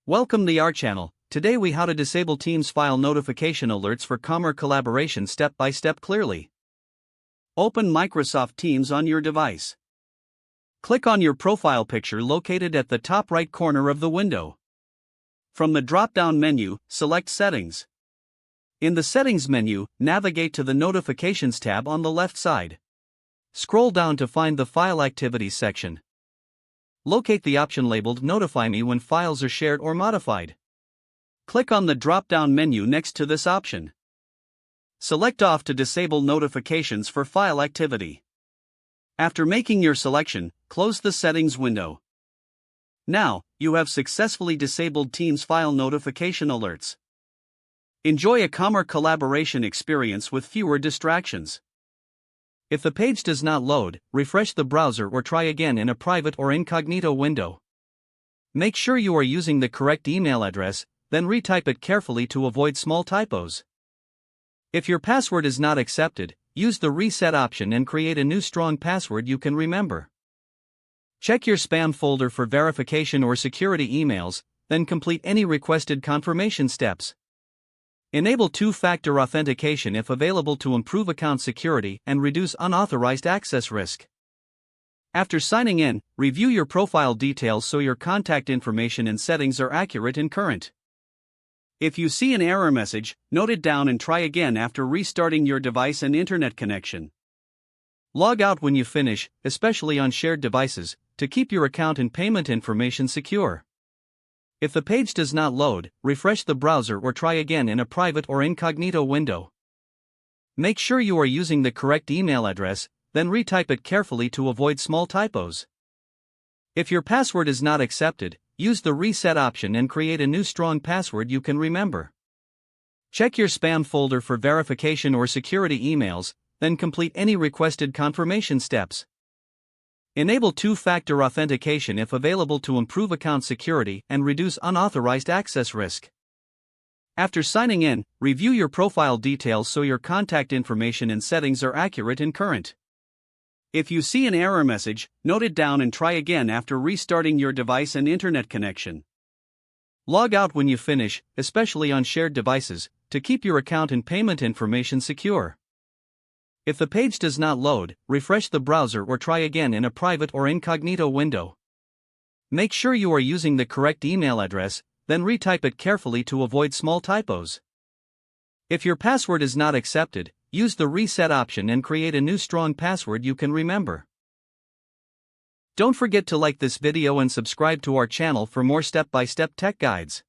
Welcome to our channel. Today we how to disable Teams file notification alerts for Commer collaboration step by step clearly. Open Microsoft Teams on your device. Click on your profile picture located at the top right corner of the window. From the drop-down menu, select Settings. In the Settings menu, navigate to the Notifications tab on the left side. Scroll down to find the File Activities section. Locate the option labeled Notify Me when files are shared or modified. Click on the drop-down menu next to this option. Select Off to disable notifications for file activity. After making your selection, close the Settings window. Now, you have successfully disabled Teams file notification alerts. Enjoy a calmer collaboration experience with fewer distractions. If the page does not load, refresh the browser or try again in a private or incognito window. Make sure you are using the correct email address, then retype it carefully to avoid small typos. If your password is not accepted, use the reset option and create a new strong password you can remember. Check your spam folder for verification or security emails, then complete any requested confirmation steps. Enable two-factor authentication if available to improve account security and reduce unauthorized access risk. After signing in, review your profile details so your contact information and settings are accurate and current. If you see an error message, note it down and try again after restarting your device and internet connection. Log out when you finish, especially on shared devices, to keep your account and payment information secure. If the page does not load, refresh the browser or try again in a private or incognito window. Make sure you are using the correct email address, then retype it carefully to avoid small typos. If your password is not accepted, use the reset option and create a new strong password you can remember. Check your spam folder for verification or security emails, then complete any requested confirmation steps. Enable two-factor authentication if available to improve account security and reduce unauthorized access risk. After signing in, review your profile details so your contact information and settings are accurate and current. If you see an error message, note it down and try again after restarting your device and internet connection. Log out when you finish, especially on shared devices, to keep your account and payment information secure. If the page does not load, refresh the browser or try again in a private or incognito window. Make sure you are using the correct email address, then retype it carefully to avoid small typos. If your password is not accepted, use the reset option and create a new strong password you can remember. Don't forget to like this video and subscribe to our channel for more step-by-step tech guides.